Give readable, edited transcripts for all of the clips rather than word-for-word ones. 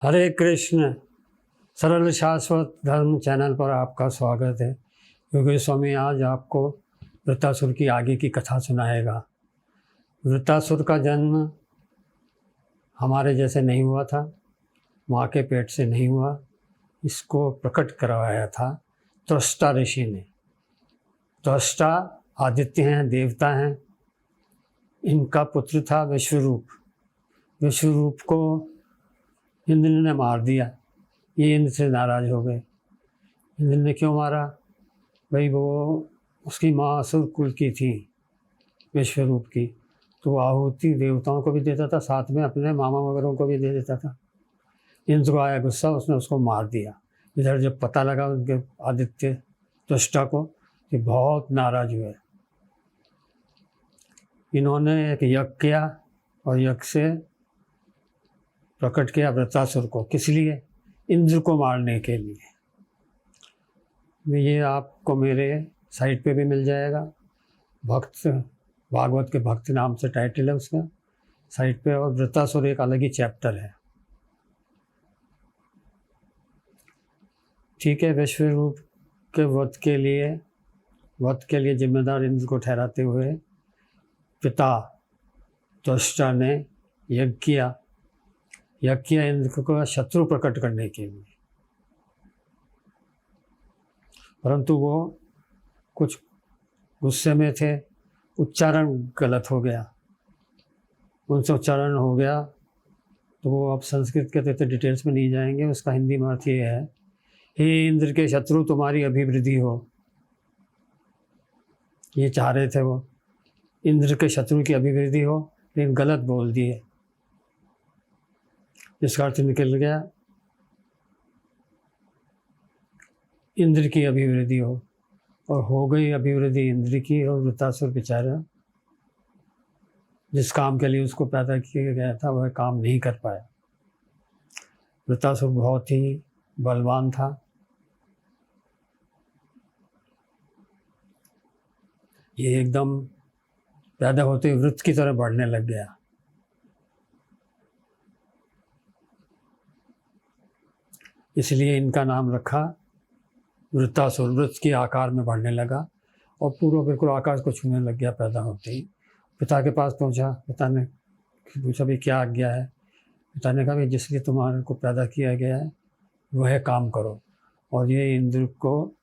हरे कृष्ण। सरल शाश्वत धर्म चैनल पर आपका स्वागत है। योगेश्वर स्वामी आज आपको वृत्तासुर की आगे की कथा सुनाएगा। वृत्तासुर का जन्म हमारे जैसे नहीं हुआ था, माँ के पेट से नहीं हुआ। इसको प्रकट करवाया था त्वष्टा ऋषि ने। त्वष्टा आदित्य हैं, देवता हैं। इनका पुत्र था विश्वरूप। विश्वरूप को इंद्र ने मार दिया। ये इंद्र से नाराज़ हो गए। इंद्र ने क्यों मारा? भाई वो उसकी माँ असुर कुल की थी, विश्वरूप की, तो आहुति देवताओं को भी देता था, साथ में अपने मामा वगैरह को भी दे देता था। इंद्र को आया गुस्सा, उसने उसको मार दिया। इधर जब पता लगा उनके आदित्य त्वष्टा को, कि बहुत नाराज़ हुए। इन्होंने एक यज्ञ किया और यज्ञ से प्रकट किया वृत्तासुर को। किस लिए? इंद्र को मारने के लिए। ये आपको मेरे साइट पे भी मिल जाएगा। भक्त भागवत के भक्त नाम से टाइटल है उसका साइट पे, और वृत्तासुर एक अलग ही चैप्टर है। ठीक है। विश्वरूप के वध के लिए जिम्मेदार इंद्र को ठहराते हुए पिता त्वष्टा ने यज्ञ किया इंद्र को शत्रु प्रकट करने के लिए। परंतु वो कुछ गुस्से में थे, उच्चारण गलत हो गया, उनसे उच्चारण हो गया। तो वो अब संस्कृत के तो डिटेल्स में नहीं जाएंगे। उसका हिंदी में अर्थ ये है, हे इंद्र के शत्रु तुम्हारी अभिवृद्धि हो। ये चाह रहे थे वो, इंद्र के शत्रु की अभिवृद्धि हो, लेकिन गलत बोल दिए। इसका अर्थ निकल गया इंद्र की अभिवृद्धि हो, और हो गई अभिवृद्धि इंद्र की। और वृत्तासुर बेचारा जिस काम के लिए उसको पैदा किया गया था वह काम नहीं कर पाया। वृत्तासुर बहुत ही बलवान था। ये एकदम पैदा होते वृत्त की तरह बढ़ने लग गया। इसलिए इनका नाम रखा वृत्तासुर। वृत्त के आकार में बढ़ने लगा और पूरा बिल्कुल आकाश को छूने लग गया पैदा होते ही। पिता के पास पहुंचा। पिता ने पूछा, भाई क्या आज्ञा है? पिता ने कहा, भाई जिसलिए तुम्हारे को पैदा किया गया है वह काम करो। और ये इंद्र को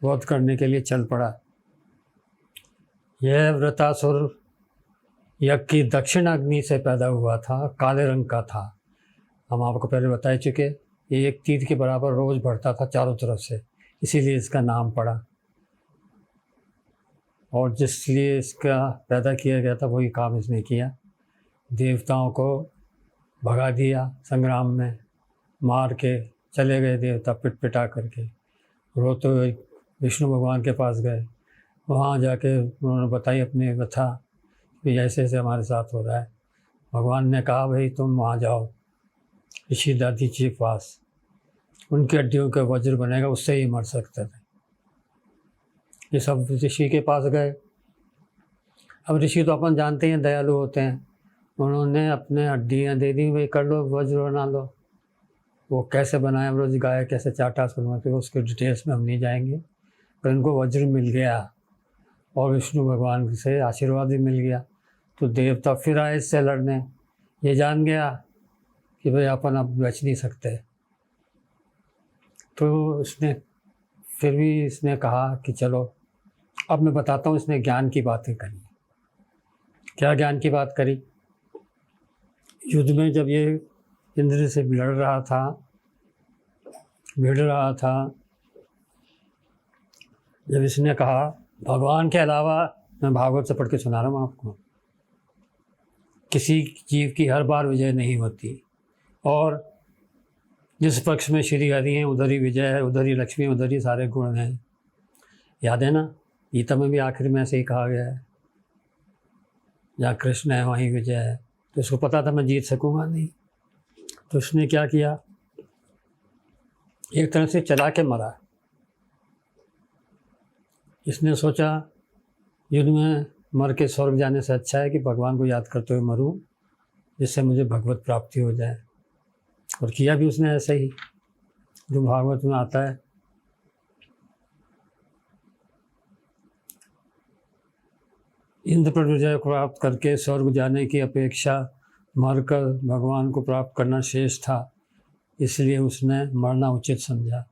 वध करने के लिए चल पड़ा। यह वृत्तासुर यज्ञ की दक्षिण अग्नि से पैदा हुआ था, काले रंग का था। हम आपको पहले बता चुके, ये एक तीर के बराबर रोज बढ़ता था चारों तरफ से, इसीलिए इसका नाम पड़ा। और जिसलिए इसका पैदा किया गया था वही काम इसने किया। देवताओं को भगा दिया संग्राम में, मार के चले गए देवता पिट पिटा करके। रोते हुए विष्णु भगवान के पास गए। वहाँ जाके उन्होंने बताई अपनी कथा कि ऐसे ऐसे हमारे साथ हो रहा है। भगवान ने कहा, भाई तुम वहाँ जाओ ऋषि दधीचि के पास, उनकी हड्डियों के वज्र बनेगा, उससे ही मर सकते थे। ये सब ऋषि के पास गए। अब ऋषि तो अपन जानते हैं दयालु होते हैं। उन्होंने अपने हड्डियाँ दे दी, भाई कर लो वज्र बना लो। वो कैसे बनाया, रोज गाय कैसे चाटा सुनवा के, उसके डिटेल्स में हम नहीं जाएंगे। पर इनको वज्र मिल गया और विष्णु भगवान से आशीर्वाद भी मिल गया। तो देवता फिर आए इससे लड़ने। ये जान गया कि भाई अपन अब बच नहीं सकते। तो इसने कहा कि चलो अब मैं बताता हूँ। इसने ज्ञान की बातें करी। क्या ज्ञान की बात करी? युद्ध में जब ये इंद्र से भिड़ रहा था, जब इसने कहा भगवान के अलावा, मैं भागवत से पढ़ के सुना रहा हूँ आपको, किसी जीव की हर बार विजय नहीं होती, और जिस पक्ष में श्री हरि हैं उधर ही विजय है, उधर ही लक्ष्मी, उधर ही सारे गुण हैं। याद है ना, गीता में भी आखिर में ऐसे ही कहा गया है, जहाँ कृष्ण है वहीं विजय है। तो इसको पता था मैं जीत सकूंगा नहीं। तो इसने क्या किया, एक तरह से चला के मरा। इसने सोचा युद्ध में मर के स्वर्ग जाने से अच्छा है कि भगवान को याद करते हुए मरूं, जिससे मुझे भगवत प्राप्ति हो जाए। और किया भी उसने ऐसा ही, जो भागवत में आता है। इंद्र पर विजय प्राप्त करके स्वर्ग जाने की अपेक्षा मरकर भगवान को प्राप्त करना श्रेष्ठ था, इसलिए उसने मरना उचित समझा।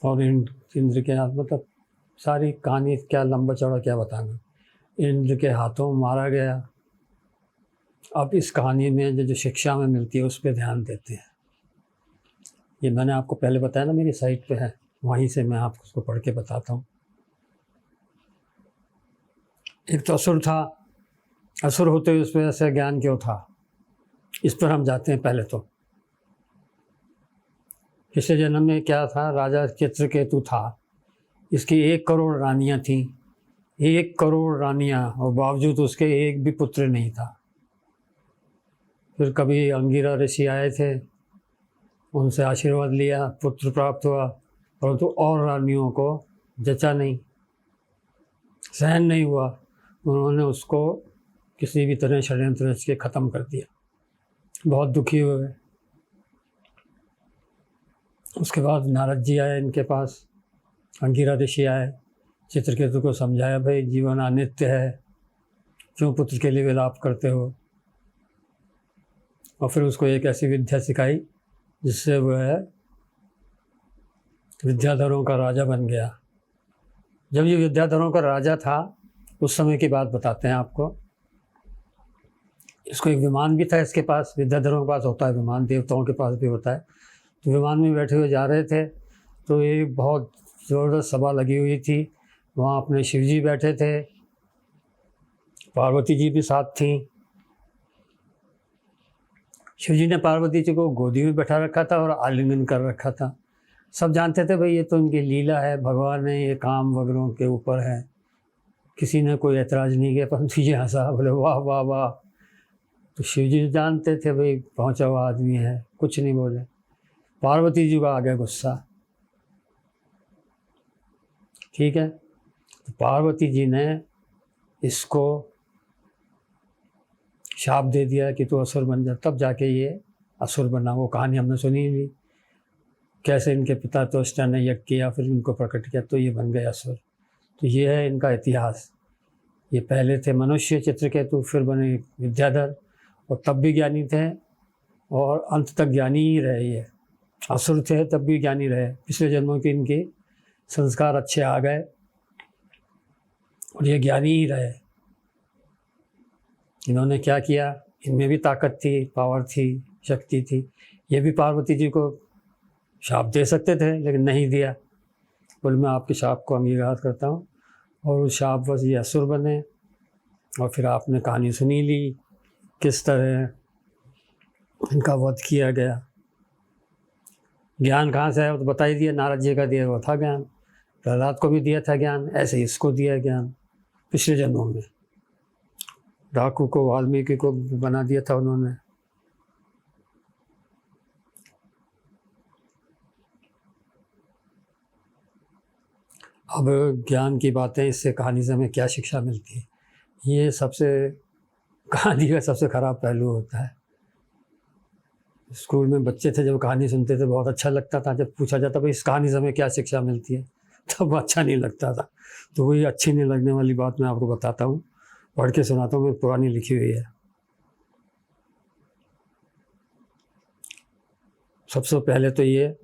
और इंद्र के हाथ, मतलब सारी कहानी क्या लंबा चौड़ा क्या बताना, इंद्र के हाथों मारा गया। अब इस कहानी में जो शिक्षा में मिलती है उस पर ध्यान देते हैं। ये मैंने आपको पहले बताया ना, मेरी साइट पे है, वहीं से मैं आपको उसको पढ़ के बताता हूँ। एक तो असुर था, असुर होते हुए उस पर ऐसा ज्ञान क्यों था, इस पर हम जाते हैं। पहले तो पिछले जन्म में क्या था, राजा चित्रकेतु था। इसकी 1 करोड़ रानियां थीं, 1 करोड़ रानियां, और बावजूद उसके एक भी पुत्र नहीं था। फिर कभी अंगिरा ऋषि आए थे, उनसे आशीर्वाद लिया, पुत्र प्राप्त हुआ, परंतु और रानियों को जचा नहीं, सहन नहीं हुआ। उन्होंने उसको किसी भी तरह षड्यंत्र रच के ख़त्म कर दिया। बहुत दुखी हुए। उसके बाद नारद जी आए इनके पास, अंगिरा ऋषि आए, चित्रकेतु को समझाया, भाई जीवन अनित्य है, क्यों पुत्र के लिए विलाप करते हो। और फिर उसको एक ऐसी विद्या सिखाई जिससे वह विद्याधरों का राजा बन गया। जब ये विद्याधरों का राजा था उस समय की बात बताते हैं आपको। इसको एक विमान भी था इसके पास, विद्याधरों के पास होता है विमान, देवताओं के पास भी होता है। तो विमान में बैठे हुए जा रहे थे तो एक बहुत ज़बरदस्त सभा लगी हुई थी। वहाँ अपने शिव जी बैठे थे, पार्वती जी भी साथ थीं। शिव जी ने पार्वती जी को गोदी में बैठा रखा था और आलिंगन कर रखा था। सब जानते थे भाई ये तो इनकी लीला है, भगवान ने ये काम वगैरह के ऊपर है। किसी ने कोई ऐतराज़ नहीं किया, परंतु ये हंसा, बोले वाह वाह वाह। तो शिव जी जानते थे भाई पहुँचा हुआ आदमी है, कुछ नहीं बोले। पार्वती जी का आ गया गुस्सा। ठीक है, तो पार्वती जी ने इसको शाप दे दिया कि तू असुर बन जा। तब जाके ये असुर बना। वो कहानी हमने सुनी भी, कैसे इनके पिता त्वष्टा ने यज्ञ किया, फिर इनको प्रकट किया, तो ये बन गए असुर। तो ये है इनका इतिहास। ये पहले थे मनुष्य चित्रकेतु, फिर बने विद्याधर, और तब भी ज्ञानी थे और अंत तक ज्ञानी ही रहे। ये असुर थे तब भी ज्ञानी रहे। पिछले जन्मों के इनके संस्कार अच्छे आ गए और ये ज्ञानी ही रहे। इन्होंने क्या किया, इनमें भी ताकत थी, पावर थी, शक्ति थी। ये भी पार्वती जी को शाप दे सकते थे लेकिन नहीं दिया। बोले मैं आपके शाप को अंगीकार करता हूँ, और उस शाप बस ये असुर बने। और फिर आपने कहानी सुनी ली किस तरह इनका वध किया गया। ज्ञान कहाँ से है वो तो बता ही दिया, नारद जी का दिया हुआ था ज्ञान, प्रहलाद को भी दिया था ज्ञान, ऐसे ही इसको दिया ज्ञान पिछले जन्मों में। डाकू को वाल्मीकि को बना दिया था उन्होंने। अब ज्ञान की बातें, इससे कहानी से हमें क्या शिक्षा मिलती है, ये सबसे कहानी का सबसे ख़राब पहलू होता है। स्कूल में बच्चे थे, जब कहानी सुनते थे बहुत अच्छा लगता था। जब पूछा जाता भाई इस कहानी से हमें क्या शिक्षा मिलती है, तब अच्छा नहीं लगता था। तो वही अच्छी नहीं लगने वाली बात मैं आपको बताता हूँ, पढ़ के सुनाता हूँ, पुरानी लिखी हुई है। सबसे पहले तो ये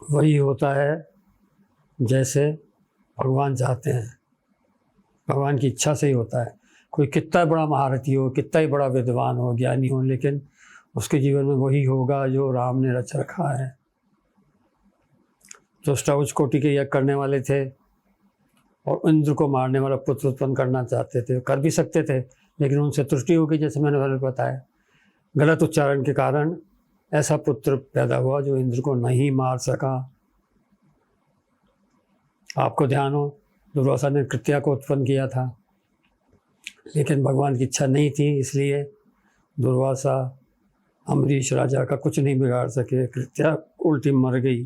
वही होता है जैसे भगवान चाहते हैं, भगवान की इच्छा से ही होता है। कोई कितना बड़ा महारथी हो, कितना ही बड़ा विद्वान हो, ज्ञानी हो, लेकिन उसके जीवन में वही होगा जो राम ने रच रखा है। जो उच्च कोटि के यज्ञ करने वाले थे और इंद्र को मारने वाला पुत्र उत्पन्न करना चाहते थे, कर भी सकते थे, लेकिन उनसे त्रुटि हो गई। जैसे मैंने पहले बताया, गलत उच्चारण के कारण ऐसा पुत्र पैदा हुआ जो इंद्र को नहीं मार सका। आपको ध्यान हो, दुर्वासा ने कृत्या को उत्पन्न किया था, लेकिन भगवान की इच्छा नहीं थी, इसलिए दुर्वासा अम्बरीश राजा का कुछ नहीं बिगाड़ सके। कृत्या उल्टी मर गई।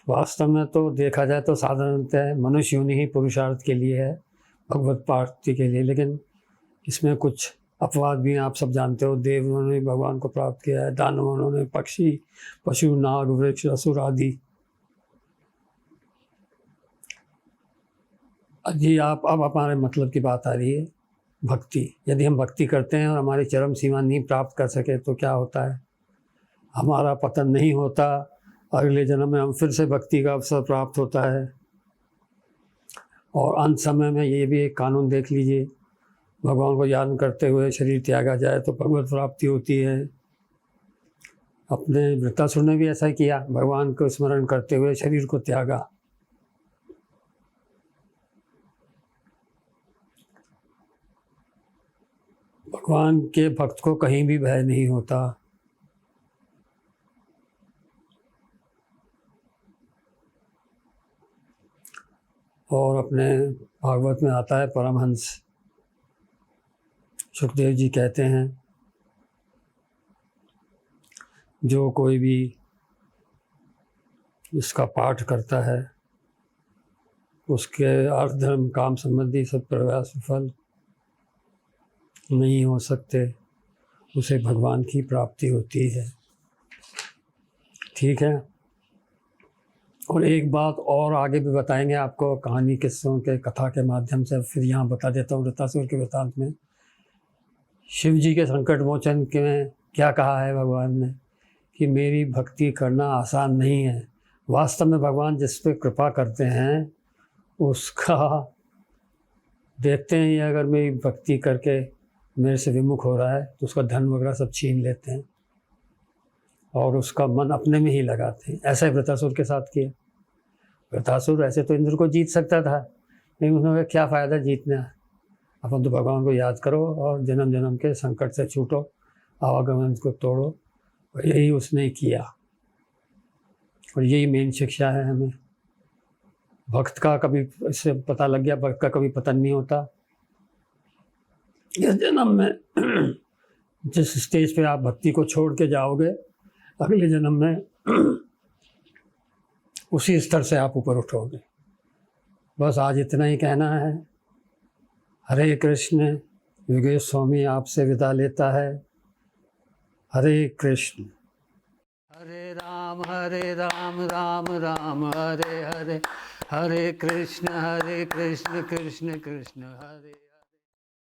वास्तव में तो देखा जाए तो साधारणतः मनुष्य योनि ही पुरुषार्थ के लिए है, भगवत प्राप्ति के लिए। लेकिन इसमें कुछ अपवाद भी हैं, आप सब जानते हो। देवों ने भगवान को प्राप्त किया है, दानवों ने, पक्षी, पशु, नाग, वृक्ष, असुर आदि। जी अब हमारे मतलब की बात आ रही है भक्ति। यदि हम भक्ति करते हैं और हमारी चरम सीमा नहीं प्राप्त कर सके तो क्या होता है? हमारा पतन नहीं होता, अगले जन्म में हम फिर से भक्ति का अवसर प्राप्त होता है। और अंत समय में ये भी एक कानून देख लीजिए, भगवान को याद करते हुए शरीर त्यागा जाए तो भगवत प्राप्ति होती है। अपने वृत्तासुर ने भी ऐसा किया, भगवान को स्मरण करते हुए शरीर को त्यागा। भगवान के भक्त को कहीं भी भय नहीं होता। और अपने भागवत में आता है, परमहंस सुखदेव जी कहते हैं, जो कोई भी इसका पाठ करता है उसके अर्थ धर्म काम संबंधी सब प्रयास विफल नहीं हो सकते, उसे भगवान की प्राप्ति होती है। ठीक है। और एक बात और आगे भी बताएंगे आपको, कहानी किस्सों के कथा के माध्यम से। फिर यहाँ बता देता हूँ वृत्तासुर के वृत्तांत में शिव जी के संकट मोचन के में क्या कहा है भगवान ने, कि मेरी भक्ति करना आसान नहीं है। वास्तव में भगवान जिस पे कृपा करते हैं उसका देखते हैं, ये अगर मेरी भक्ति करके मेरे से विमुख हो रहा है तो उसका धन वगैरह सब छीन लेते हैं और उसका मन अपने में ही लगाते हैं। ऐसा ही वृत्तासुर के साथ किया। वृत्तासुर ऐसे तो इंद्र को जीत सकता था, लेकिन उसने कहा क्या फ़ायदा जीतना है, अपन तो भगवान को याद करो और जन्म जन्म के संकट से छूटो, आवागमन को तोड़ो। और यही उसने किया। और यही मेन शिक्षा है हमें। भक्त का कभी, इससे पता लग गया, भक्त का कभी पतन नहीं होता। इस जन्म में जिस स्टेज पे आप भक्ति को छोड़ के जाओगे, अगले जन्म में उसी स्तर से आप ऊपर उठोगे। बस आज इतना ही कहना है। हरे कृष्ण। योगेश स्वामी आपसे विदा लेता है। हरे कृष्ण। हरे राम राम राम हरे हरे, हरे कृष्ण कृष्ण कृष्ण हरे।